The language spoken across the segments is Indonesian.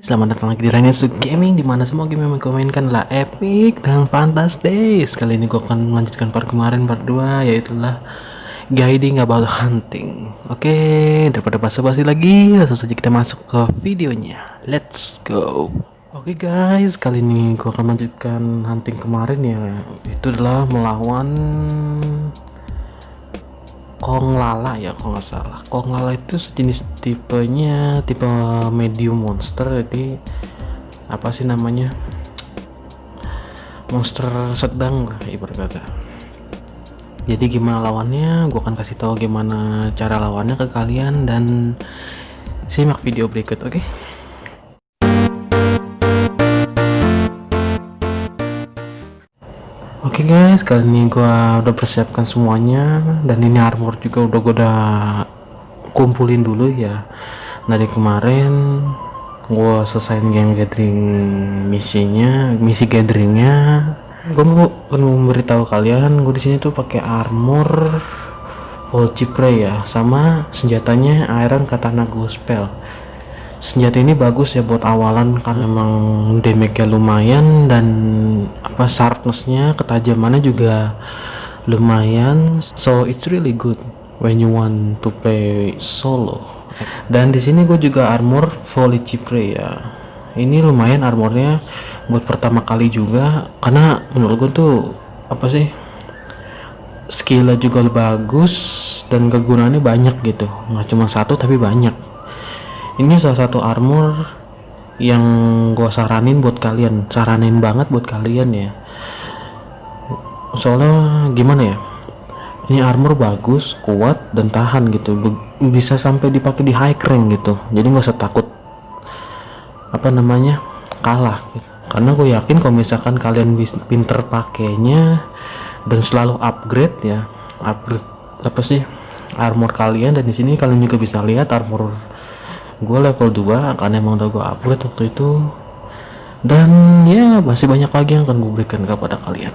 Selamat datang lagi di Rainetsu Gaming, dimana semua game yang aku mainkan adalah epic dan fantastis. Kali ini gue akan melanjutkan part kemarin, part 2, yaitulah guiding about hunting. Oke, daripada basa-basi lagi, langsung saja kita masuk ke videonya. Let's go. Oke guys, kali ini gue akan melanjutkan hunting kemarin ya. Itu adalah melawan Kong Lala ya, kalau nggak salah. Kong Lala itu sejenis tipenya tipe medium monster, jadi apa sih namanya, monster sedang lah ibarat kata. Jadi gimana lawannya, gue akan kasih tahu gimana cara lawannya ke kalian, dan simak video berikut. Oke. Oke guys, kali ini gua udah persiapkan semuanya, dan ini armor juga udah kumpulin dulu ya. Dari kemarin gua selesaiin game gathering misi gatheringnya. Gua mau memberitahu kalian, gua di sini tuh pakai armor full chipre ya, sama senjatanya Iron Katana Gospel. Senjata ini bagus ya buat awalan, kan emang damage-nya lumayan, dan apa sharpness-nya, ketajamannya juga lumayan, so it's really good when you want to play solo. Dan di sini gue juga armor volley chipre ya. Ini lumayan armornya buat pertama kali juga, karena menurut gue tuh apa sih, skillnya juga bagus dan kegunaannya banyak gitu, nggak cuma satu tapi banyak. Ini salah satu armor yang gue saranin banget buat kalian ya. Soalnya gimana ya, ini armor bagus, kuat, dan tahan gitu. Bisa sampai dipakai di high rank gitu. Jadi nggak usah takut apa namanya kalah gitu. Karena gue yakin kalau misalkan kalian pinter pakainya dan selalu upgrade ya, upgrade apa sih armor kalian. Dan di sini kalian juga bisa lihat armor gue level 2 karena emang udah gue upgrade waktu itu, dan ya masih banyak lagi yang akan gue berikan kepada kalian.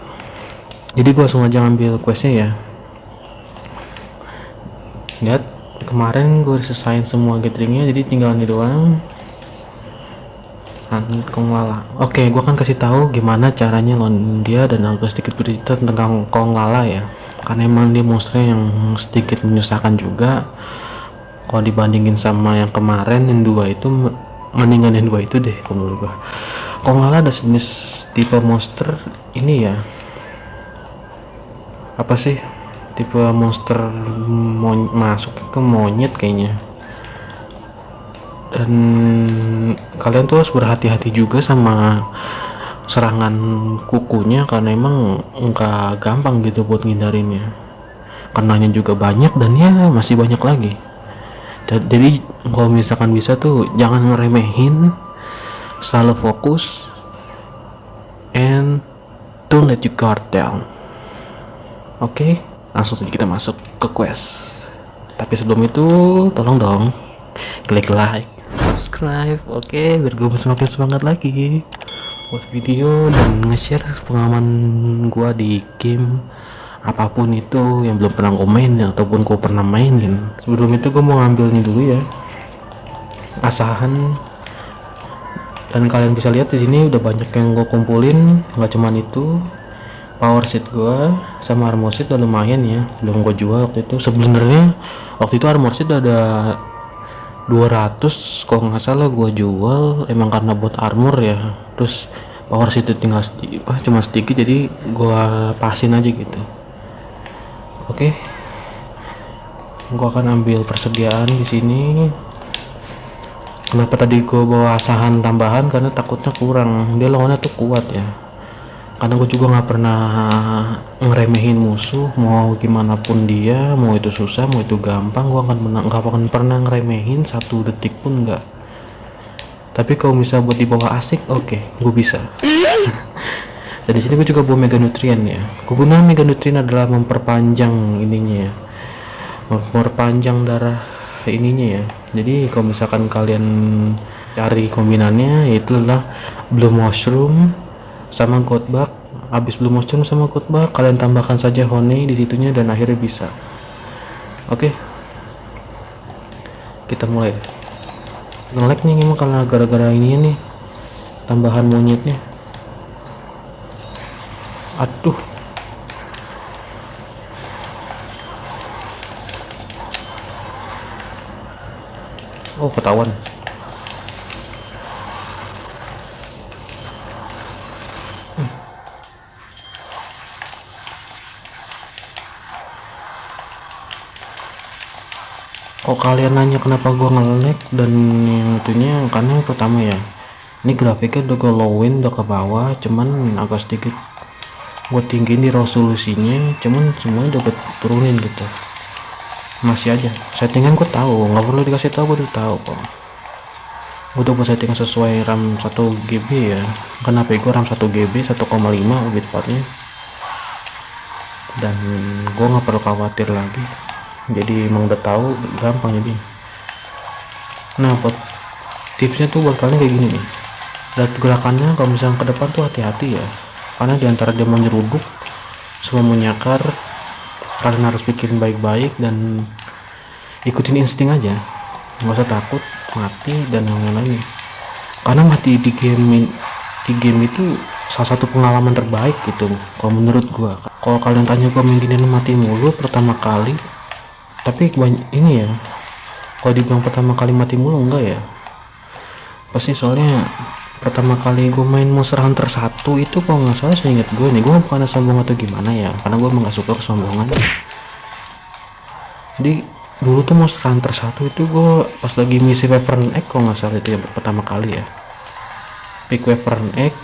Jadi gue langsung aja ngambil questnya ya. Lihat, kemarin gue selesaiin semua gatheringnya, jadi tinggal ini doang. Kong Lala. Oke, gue akan kasih tahu gimana caranya lawan dia, dan agak sedikit bercerita tentang Kong Lala ya, karena emang dia monsternya yang sedikit menyusahkan juga. Kalau dibandingin sama yang kemarin, yang dua itu mendingan yang dua itu deh menurut gua. Kong Lala ada jenis tipe monster ini ya, apa sih, tipe monster masuk ke monyet kayaknya. Dan kalian tuh harus berhati-hati juga sama serangan kukunya, karena emang nggak gampang gitu buat ngindarinnya. Kenanya juga banyak, dan ya masih banyak lagi. Jadi kalau misalkan bisa tuh jangan ngeremehin, selalu fokus, and don't let your guard down. Oke, langsung saja kita masuk ke quest. Tapi sebelum itu tolong dong klik like, subscribe, oke, biar gue semakin semangat lagi buat video dan nge-share pengalaman gue di game apapun itu yang belum pernah gue mainin ataupun gue pernah mainin. Sebelum itu gue mau ngambil ini dulu ya, asahan. Dan kalian bisa lihat di sini udah banyak yang gue kumpulin. Nggak cuman itu, power sheet gue sama armor sheet udah lumayan ya, belum gue jual waktu itu. Sebenarnya waktu itu armor sheet ada 200 kalau nggak salah, gue jual emang karena buat armor ya. Terus power sheet itu tinggal cuma sedikit, jadi gue pasin aja gitu. Oke, gua akan ambil persediaan di sini. Kenapa tadi gua bawa asahan tambahan? Karena takutnya kurang. Dia lawannya tuh kuat ya. Karena gua juga nggak pernah ngeremehin musuh, mau gimana pun dia, mau itu susah, mau itu gampang, gua nggak akan pernah ngeremehin satu detik pun nggak. Tapi kalau misalnya buat dibawa asik, oke, gua bisa. Dan di sini gue juga bawa mega nutrien ya. Kegunaan mega nutrien adalah memperpanjang ininya ya, memperpanjang darah ininya ya. Jadi kalau misalkan kalian cari kombinannya, yaitu adalah blue mushroom sama gold bug. Habis blue mushroom sama gold bug, kalian tambahkan saja honey di situnya, dan akhirnya bisa. Oke, kita mulai. nge-lag nih emang karena gara-gara ini nih tambahan monyetnya. Aduh, oh ketahuan. Kok kalian nanya kenapa gua nge-lag dan yang itunya, karena yang pertama ya, ini grafiknya udah gue lowin udah ke bawah, cuman agak sedikit gue tinggiin di resolusinya, cuman semuanya udah gue turunin gitu. Masih aja settingan gue tahu, nggak perlu dikasih tahu, gue udah tahu kok. Gue udah buat settingan sesuai RAM 1 GB ya, karena HP gue RAM 1 GB 1,5 lebih tepatnya, dan gue nggak perlu khawatir lagi. Jadi emang udah tahu, gampang jadi. Nah, buat tipsnya tuh buat kalian kayak gini nih, lihat gerakannya kalau misalnya ke depan tuh hati-hati ya, karena diantara dia menyeruduk semua menyakar, kalian harus pikirin baik-baik dan ikutin insting aja, nggak usah takut mati dan yang lain-lain. Karena mati di game itu salah satu pengalaman terbaik gitu kalau menurut gua. Kalau kalian tanya gua main gini mati mulu pertama kali, tapi ini ya, kalau dibilang pertama kali mati mulu enggak ya, pasti soalnya pertama kali gue main Monster Hunter 1 itu kalau nggak salah, seingat gue nih, gue bukan sombong atau gimana ya, karena gue emang gak suka kesombongan. Jadi dulu tuh Monster Hunter 1 itu gue pas lagi misi Wyvern Egg kalau nggak salah, itu ya pertama kali ya, pick Wyvern Egg,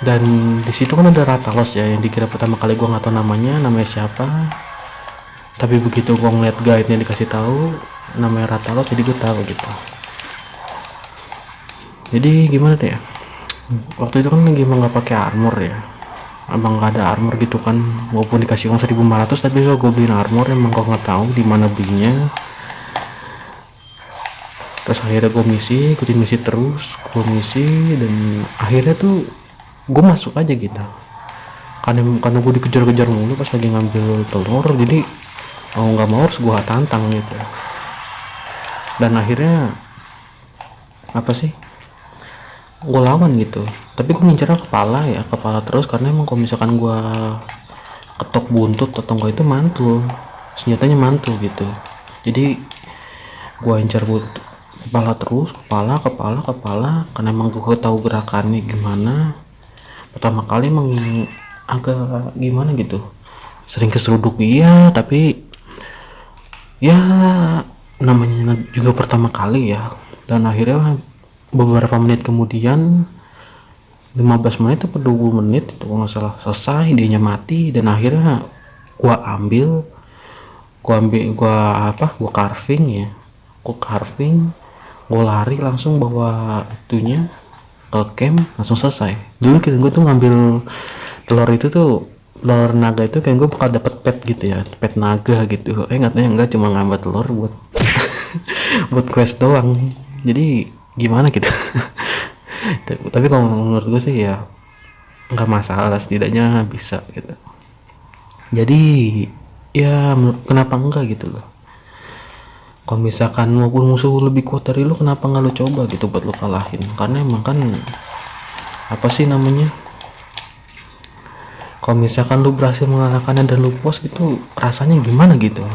dan disitu kan ada Rathalos ya, yang dikira pertama kali gue nggak tahu namanya siapa, tapi begitu gue ngeliat guide-nya dikasih tahu namanya Rathalos, jadi gue tahu gitu. Jadi gimana deh ya, waktu itu kan emang nggak pakai armor ya, emang nggak ada armor gitu kan, walaupun dikasih uang 1.500, tapi kalau gue beliin armor emang gue nggak tahu di mana belinya. Terus akhirnya gue ikutin misi terus, gue misi, dan akhirnya tuh gue masuk aja gitu, karena gue dikejar-kejar mulu pas lagi ngambil telur, jadi mau nggak mau harus gue tantang gitu. Dan akhirnya apa sih, gue lawan gitu, tapi gue ngincernya kepala terus, karena emang kalau misalkan gue ketok buntut atau enggak itu mantul, senjatanya mantul gitu. Jadi gue incar kepala terus, kepala, karena emang gue tahu gerakannya gimana. Pertama kali emang agak gimana gitu, sering keseruduk iya, tapi ya namanya juga pertama kali ya. Dan akhirnya beberapa menit kemudian, 15 menit atau 20 menit itu kalau nggak salah, selesai, dianya mati. Dan akhirnya gua carving, gua lari langsung bawa itunya ke camp, langsung selesai. Dulu kira gue tuh ngambil telur itu tuh, telur naga itu kayak gue bakal dapet pet gitu ya, pet naga gitu. Katanya enggak, cuma ngambil telur buat buat quest doang. Jadi gimana gitu. Tapi kalau menurut gue sih ya nggak masalah, setidaknya bisa gitu. Jadi ya kenapa enggak gitu loh. Kalau misalkan maupun musuh lebih kuat dari lu, kenapa nggak lu coba gitu buat lu kalahin? Karena emang kan apa sih namanya, kalau misalkan lu berhasil mengalahkannya dan lu puas gitu, rasanya gimana gitu.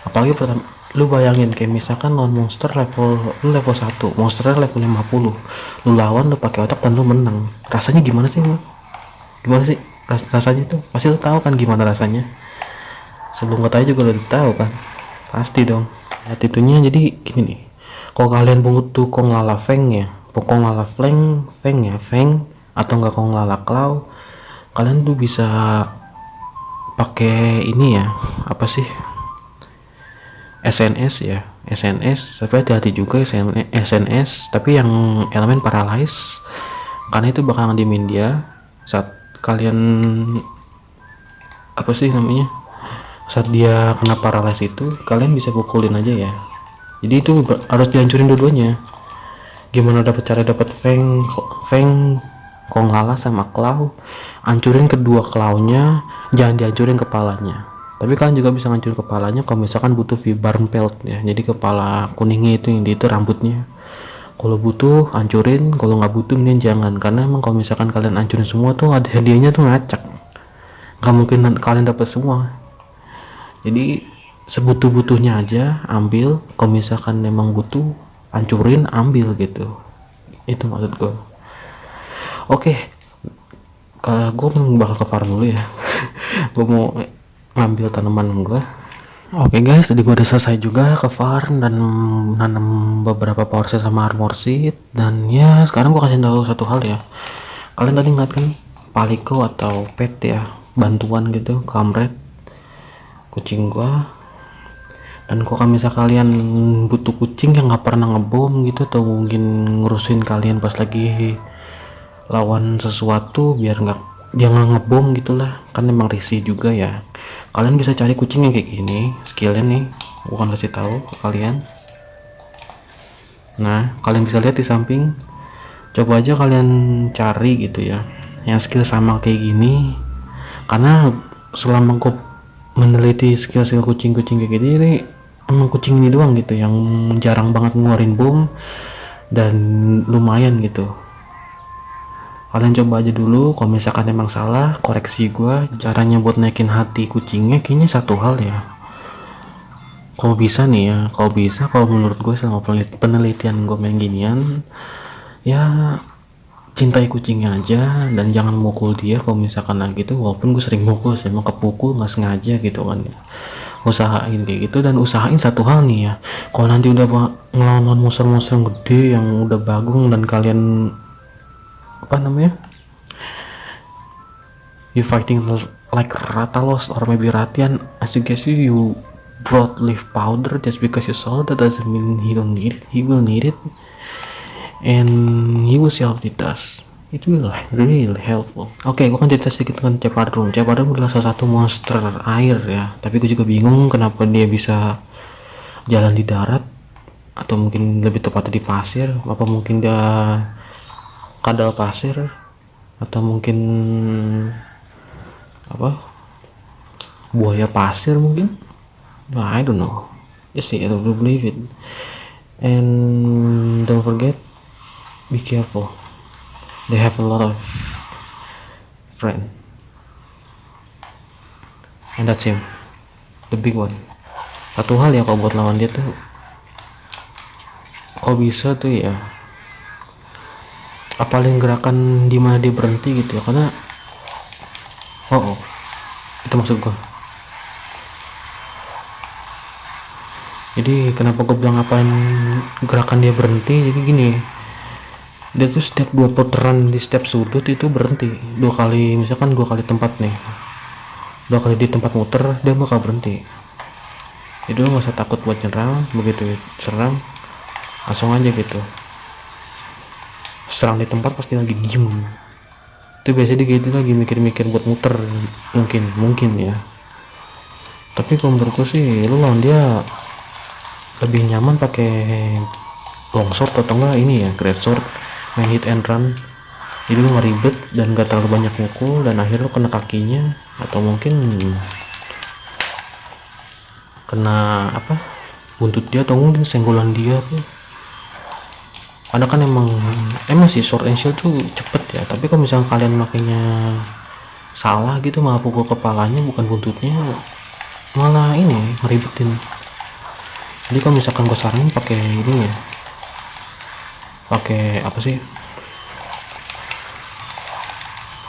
Apalagi pertama, lu bayangin kayak misalkan lawan monster lu level 1, monsternya level 50, lu lawan, lu pakai otak dan lu menang, rasanya gimana sih lu? Gimana sih rasanya tuh? Pasti lu tahu kan gimana rasanya, sebelum katanya juga lu tahu kan, pasti dong. Itunya jadi gini nih, kalau kalian butuh Kong Lala Feng ya, Kong Lala Feng ya, Feng atau enggak Kong Lala Claw, kalian tuh bisa pakai ini ya, apa sih, SNS ya, SNS, tapi hati-hati juga SNS, tapi yang elemen paralyze, karena itu bakal ngedimin dia saat kalian apa sih namanya, saat dia kena paralyze itu, kalian bisa pukulin aja ya. Jadi itu harus dihancurin dua-duanya. Gimana cara dapat Feng, Kong Lala sama Claw? Hancurin kedua clawnya, jangan dihancurin kepalanya. Tapi kalian juga bisa ngancurin kepalanya kalau misalkan butuh V-burn pelt ya, jadi kepala kuningnya itu yang di itu rambutnya. Kalau butuh hancurin, kalau nggak butuh mending jangan, karena emang kalau misalkan kalian hancurin semua tuh ada hadiahnya tuh ngacak, nggak mungkin kalian dapat semua. Jadi sebutuh-butuhnya aja ambil, kalau misalkan memang butuh hancurin ambil gitu, itu maksud gue. Oke, kalau gue bakal ke farm dulu ya. Gue mau ngambil tanaman gue. Oke guys, tadi gue udah selesai juga ke farm dan nanam beberapa power seed sama armor seed. Dan ya sekarang gue kasih tahu satu hal ya, kalian tadi ngeliat kan Paliko atau pet ya, bantuan gitu, kamret kucing gue. Dan kalau misal kalian butuh kucing yang nggak pernah ngebom gitu, atau mungkin ngurusin kalian pas lagi lawan sesuatu biar nggak dia nggak ngebom gitulah, kan emang risih juga ya, kalian bisa cari kucing yang kayak gini. Skillnya nih bukan kasih tahu ke kalian. Nah kalian bisa lihat di samping, coba aja kalian cari gitu ya yang skill sama kayak gini, karena selama gue meneliti skill-skill kucing-kucing kayak gini, ini emang kucing ini doang gitu yang jarang banget ngeluarin bom dan lumayan gitu. Kalian coba aja dulu, kalau misalkan emang salah koreksi gue. Caranya buat naikin hati kucingnya kayaknya satu hal ya, kalau bisa nih ya, kalau menurut gue selama penelitian gue main ginian ya, cintai kucingnya aja dan jangan mukul dia kalau misalkan gitu. Walaupun gue sering mukul sih, emang kepukul nggak sengaja gitu kan ya. Usahain kayak gitu, dan usahain satu hal nih ya, kalau nanti udah ngelawan monster-monster yang gede yang udah bagung dan kalian apa namanya, you fighting like Rathalos or maybe Ratian, I suggest you brought leaf powder. Just because you saw that doesn't mean he don't need it. He will need it, and he will see how it does. It will really helpful. Oke, gue kan cerita sedikit tentang Cepadrum. Cepadrum adalah salah satu monster air ya, tapi gue juga bingung kenapa dia bisa jalan di darat, atau mungkin lebih tepatnya di pasir. Apa mungkin dia kadal pasir, atau mungkin apa, buaya pasir mungkin. Nah, I don't know. Just see it or believe it. And don't forget, be careful. They have a lot of friend, and that's him, the big one. Satu hal ya, kalau buat lawan dia tuh, kalau bisa tuh ya apalin gerakan di mana dia berhenti gitu ya, karena itu maksud gua. Jadi kenapa gue bilang apalin gerakan dia berhenti, jadi gini, dia tuh setiap 2 putaran di setiap sudut itu berhenti 2 kali. Misalkan 2 kali tempat nih, 2 kali di tempat muter, dia bakal berhenti. Jadi lo gak usah takut buat nyerang, begitu serang langsung aja gitu. Serang di tempat pasti lagi diem, itu biasanya gitu lagi mikir-mikir buat muter, mungkin ya. Tapi kalau menurutku sih lo lawan dia lebih nyaman pakai longsword atau enggak ini ya, great sword, main hit and run. Jadi lu nggak ribet dan gak terlalu banyak mukul, dan akhirnya lu kena kakinya, atau mungkin kena apa, buntut dia, atau mungkin senggolan dia tuh. Karena kan emang sih sword and shield tuh cepet ya, tapi kalau misalnya kalian makainya salah gitu, malah pukul kepalanya bukan buntutnya, malah ini ngeribetin. Jadi kalau misalkan gue saranin pakai ini ya, pakai apa sih,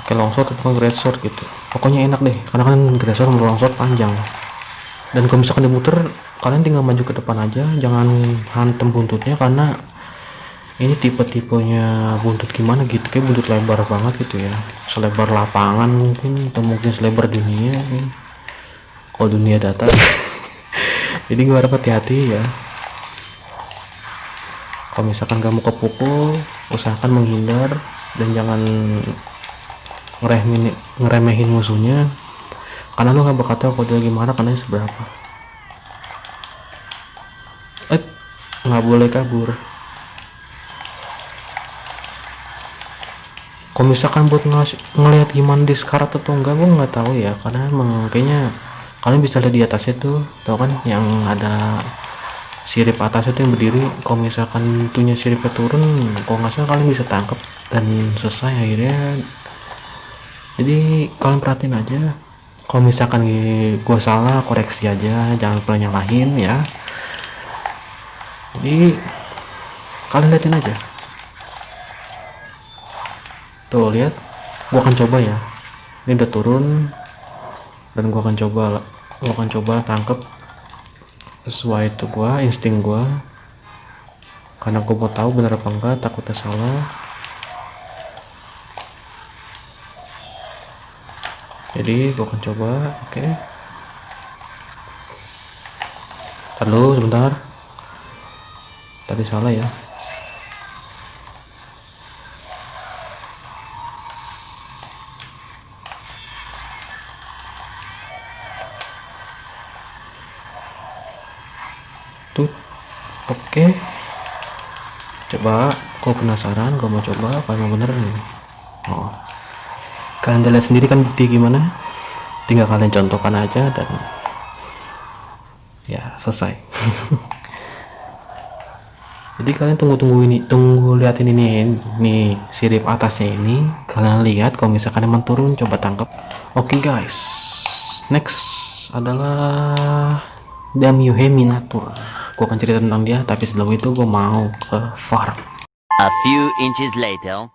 pakai longsword atau great sword gitu, pokoknya enak deh, karena kan great sword sama longsword panjang. Dan kalau misalkan dimuter, kalian tinggal maju ke depan aja, jangan hantem buntutnya, karena ini tipe-tipenya buntut gimana gitu, kayak buntut lebar banget gitu ya, selebar lapangan mungkin, atau mungkin selebar dunia nih, kalau dunia datar. Jadi gue harap hati-hati ya, kalau misalkan kamu kepukul, usahakan menghindar dan jangan ngeremehin musuhnya, karena lo gak bakal tahu kalau dia lagi marah karena seberapa. Nggak boleh kabur. Kalau misalkan buat ngelihat gimana discard atau enggak, gue nggak tahu ya, karena emang kayaknya Kalian bisa lihat di atasnya tuh, tau kan yang ada sirip atas itu yang berdiri. Kalau misalkan itunya siripnya turun, kalau nggak salah kalian bisa tangkap dan selesai akhirnya. Jadi kalian perhatiin aja, kalau misalkan gua salah koreksi aja, jangan pernah nyalahin ya. Jadi kalian liatin aja tuh, lihat. Gua akan coba ya, ini udah turun dan gua akan coba tangkep sesuai itu insting gua, karena gua mau tahu bener apa enggak, takutnya salah. Jadi gua akan coba. Oke. Lalu sebentar, tadi salah ya. Tuh. Oke. Coba, kok penasaran, gue mau coba apa yang bener nih. Oh, kalian lihat sendiri kan bukti gimana, tinggal kalian contohkan aja dan ya selesai. Jadi kalian tunggu liatin ini nih, sirip atasnya ini kalian lihat. Kalau misalkan emang turun, coba tangkap. Oke guys, next adalah Damyuhe Minato. Gue akan cerita tentang dia, tapi sebelum itu gue mau ke farm. A few inches later.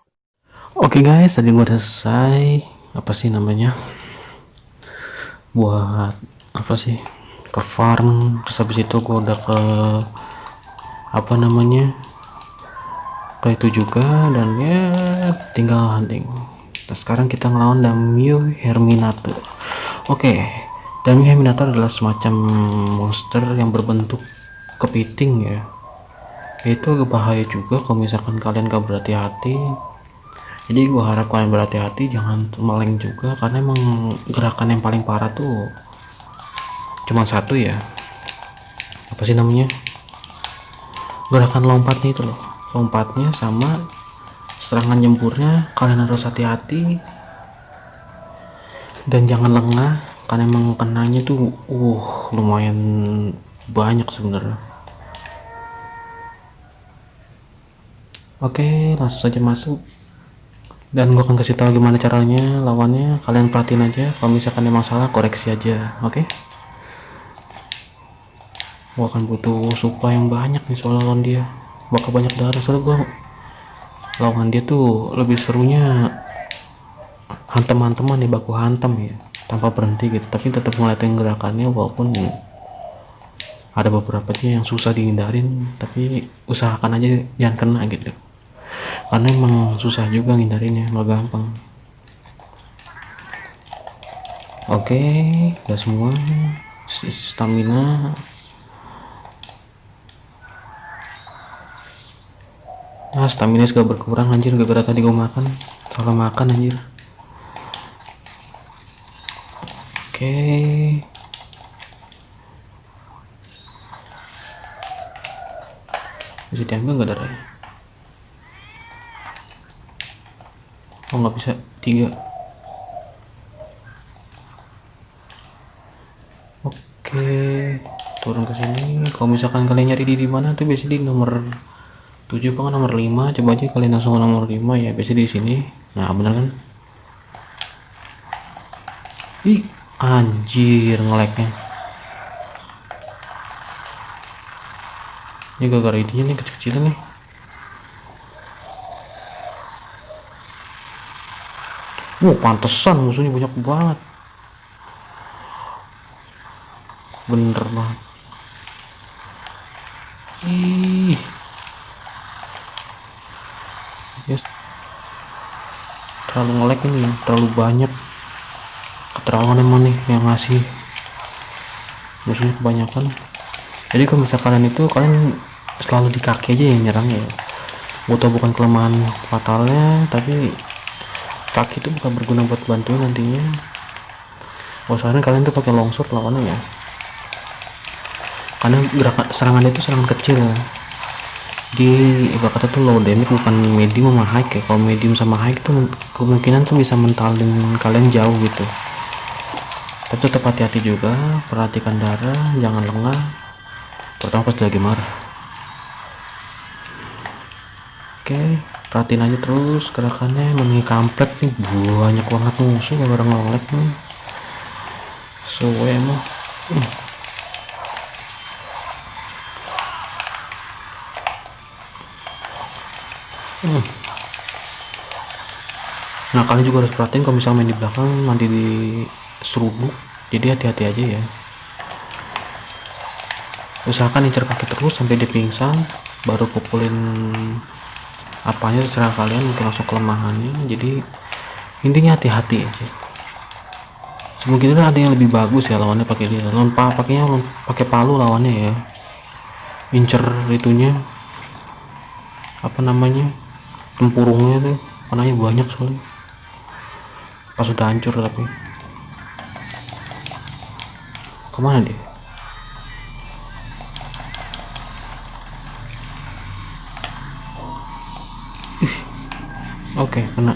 Oke guys, tadi gue udah selesai apa sih namanya, buat apa sih, ke farm. Terus habis itu gue udah ke apa namanya, ke itu juga, dan ya tinggal hunting. Nah, sekarang kita ngelawan Damyuhe Minato. Oke, Damyuhe Minato adalah semacam monster yang berbentuk kepiting ya. Itu bahaya juga kalau misalkan kalian gak berhati-hati. Jadi gua harap kalian berhati-hati, jangan meleng juga, karena emang gerakan yang paling parah tuh cuma satu ya, apa sih namanya, gerakan lompatnya itu loh. Lompatnya sama serangan jempurnya kalian harus hati-hati dan jangan lengah, karena emang kenanya tuh lumayan banyak sebenarnya. Oke, langsung saja masuk dan gue akan kasih tahu gimana caranya lawannya. Kalian perhatiin aja, kalau misalkan emang salah koreksi aja. Oke, gue akan butuh supa yang banyak nih soal lawan dia, bakal banyak darah. Soalnya gue lawan dia tuh lebih serunya hantem-hanteman nih, baku hantam ya, tanpa berhenti gitu, tapi tetap ngeliatin gerakannya. Walaupun ada beberapa yang susah dihindarin, tapi usahakan aja jangan kena gitu, karena emang susah juga ngindarinnya, nggak gampang. Oke, udah semua. Stamina stamina juga berkurang anjir, gara-gara tadi gue salah makan anjir. Oke, bisa diambil nggak darahnya? Oh, nggak bisa, 3. Oke, turun ke sini. Kalau misalkan kalian nyari di mana tuh biasanya di nomor 7 apa nomor 5. Coba aja kalian langsung ke nomor 5 ya, biasanya di sini. Nah, bener kan? Ih, anjir ngeleknya. Ini gara-gara idenya nih, kecil-kecilan nih. Pantesan musuhnya banyak banget. Bener banget. Ih. Yes. Terlalu ngelek ini, terlalu banyak. Keterlaluan emang nih yang ngasih. Musuhnya kebanyakan. Jadi kalau misalkan kalian itu, kalian selalu di kaki aja yang nyerang ya. Gue tau bukan kelemahan fatalnya, tapi kaki itu bukan berguna buat bantuin nantinya. Soalnya kalian tuh pakai longsword lawannya ya, karena gerakan serangan itu serangan kecil di ibarat kata tuh low damage, bukan medium sama high ya. Kalau medium sama high itu kemungkinan tuh bisa mentalin kalian jauh gitu. Tapi tetap hati-hati juga, perhatikan darah, jangan lengah, terutama pas lagi marah. Oke, perhatiin aja terus gerakannya. Mending kampret nih, banyak banget musuh gara-gara nge-lag nih. Suwe emang. Nah, kalian juga harus perhatiin kalau misalnya main di belakang nanti diseruduk, jadi hati-hati aja ya. Usahakan incer kaki terus sampai dia pingsan, baru pukulin apanya terserah kalian, mungkin langsung kelemahannya. Jadi intinya hati-hati aja. Mungkin ada yang lebih bagus ya lawannya pakai dia, pakainya pakai palu lawannya ya, incer itunya apa namanya, tempurungnya tuh warnanya banyak soalnya pas sudah hancur. Tapi kemana dia? Oke, kena.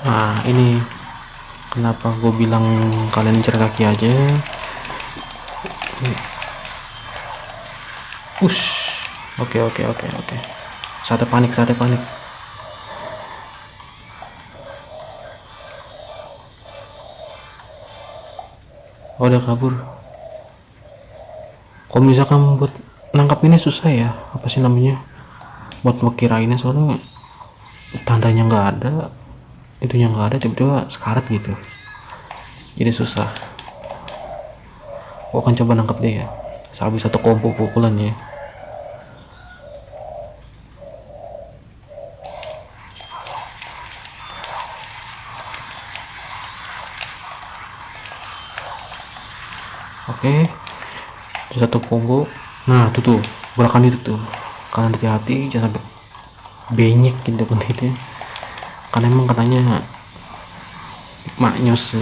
Nah, ini kenapa gue bilang kalian incer kaki aja. Oke. Sate panik. Oh, udah kabur. Kalau misalkan buat nangkap ini susah ya, apa sih namanya, buat ngekirainnya, soalnya tandanya nggak ada, itunya nggak ada, tiba-tiba sekarat gitu, jadi susah. Gua akan coba nangkap dia ya, sehabis satu kombo pukulan ya. Oke, satu combo. Nah, tuh gerakan itu tuh, kalian hati-hati jangan sampai benyek gitu kan itu ya. Karena emang katanya maknyos.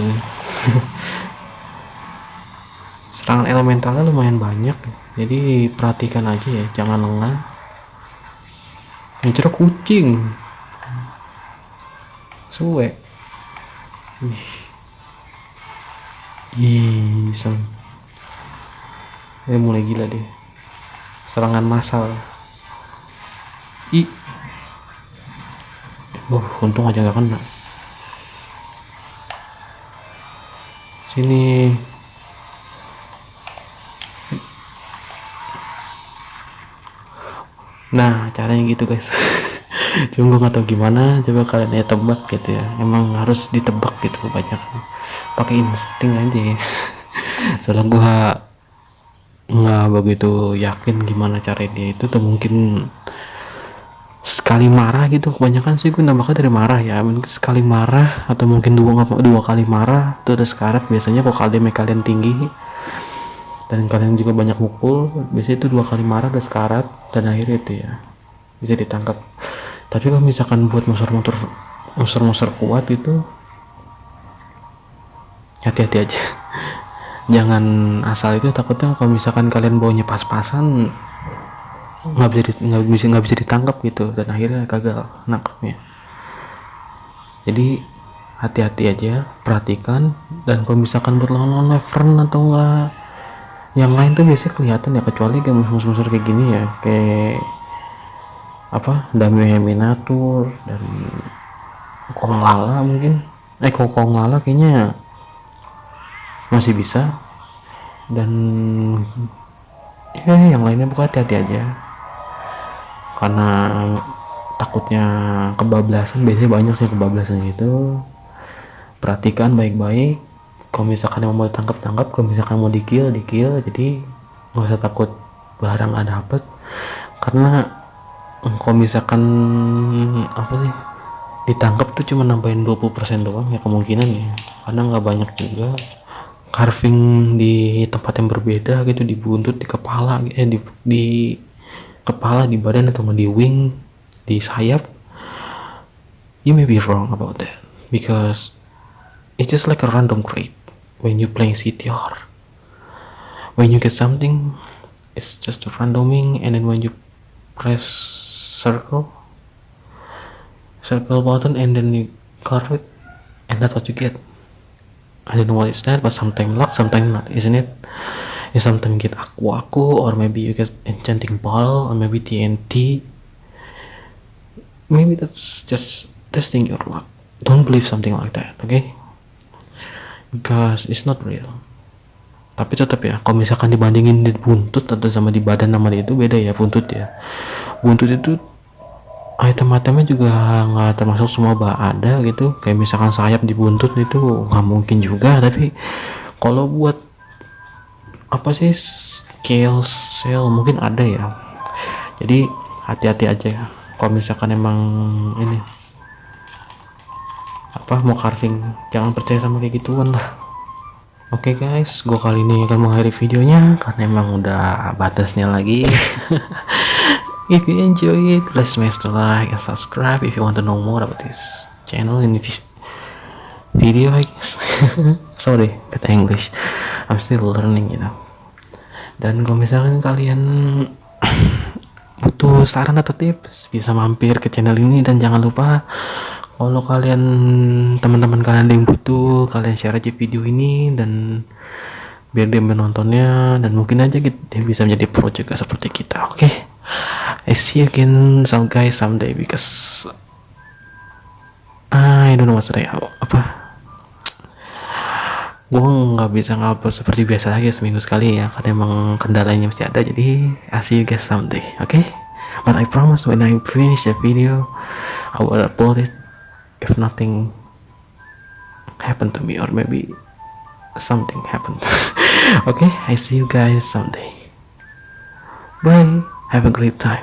Serangan elementalnya lumayan banyak, jadi perhatikan aja ya, jangan lengah. Ngincer kucing suwe. Iseng. Ini mulai gila deh, serangan massal. Untung aja gak kena. Sini. Nah, caranya gitu guys. Cuma gue gak tahu gimana, coba kalian ya tebak gitu ya. Emang harus ditebak gitu kebanyakan, pakai insting aja ya. Soalnya gue nggak begitu yakin gimana cara dia itu, tuh mungkin sekali marah gitu. Kebanyakan sih gue nambahnya dari marah ya, mungkin sekali marah atau mungkin dua kali marah tuh ada sekarat biasanya. Kalau kalian tinggi dan kalian juga banyak mukul, biasanya itu 2 kali marah ada sekarat, dan akhirnya itu ya bisa ditangkap. Tapi kalau misalkan buat monster kuat itu hati-hati aja. Jangan asal itu, takutnya kalau misalkan kalian bawanya pas-pasan nggak bisa ditangkap gitu, dan akhirnya gagal nangkapnya. Jadi hati-hati aja, perhatikan. Dan kalau misalkan buat lawan Wyvern atau enggak yang lain tuh biasanya kelihatan ya, kecuali kayak musuh-musuh kayak gini ya, kayak apa, Damia Minatur dan Konglala mungkin. Konglala kayaknya masih bisa, dan ya yang lainnya bukan, hati-hati aja. Karena takutnya kebablasan, biasanya banyak sih kebablasan gitu. Perhatikan baik-baik. Kalau misalkan yang mau ditangkap, kalau misalkan mau di kill. Jadi nggak usah takut barang nggak dapet, karena kalau misalkan apa sih, ditangkap tuh cuma nambahin 20% doang ya kemungkinan ya, karena nggak banyak juga carving di tempat yang berbeda gitu, di buntut, di kepala, di kepala, di badan, atau di wing, di sayap. You may be wrong about that, because it's just like a random crate when you playing CTR. When you get something, it's just a randoming, and then when you press circle button, and then you carve it, and that's what you get. I don't know what is that, but sometimes luck, sometimes not, isn't it? You sometimes get Aku, or maybe you get enchanting ball, or maybe TNT. Maybe that's just testing your luck. Don't believe something like that, okay? Because it's not real. Tapi tetap ya, kalau misalkan dibandingin di buntut atau sama di badan nama itu beda ya. Buntut itu item-itemnya juga nggak termasuk semua ada gitu. Kayak misalkan sayap di buntut itu nggak mungkin juga. Tapi kalau buat apa sih, scale shell mungkin ada ya. Jadi hati-hati aja ya kalau misalkan emang ini apa mau carving, jangan percaya sama kayak gituan lah. Oke guys, gue kali ini akan mengakhiri videonya karena emang udah batasnya lagi. If you enjoy it, please smash the like and subscribe if you want to know more about this channel in this video, I guess. Sorry, kata English, I'm still learning, you know. Dan kalau misalkan kalian butuh saran atau tips, bisa mampir ke channel ini. Dan jangan lupa, kalau kalian, teman-teman kalian ada yang butuh, kalian share aja video ini dan biar dia menontonnya, dan mungkin aja dia bisa menjadi pro juga seperti kita. Oke, I see you again some guys someday, because I don't know what to say. Gue nggak bisa ngupload seperti biasa lagi seminggu sekali ya, karena emang kendalanya mesti ada. Jadi I see you guys someday, okay? But I promise when I finish the video, I will upload it. If nothing happened to me, or maybe something happened. Okay, I see you guys someday. Bye, have a great time.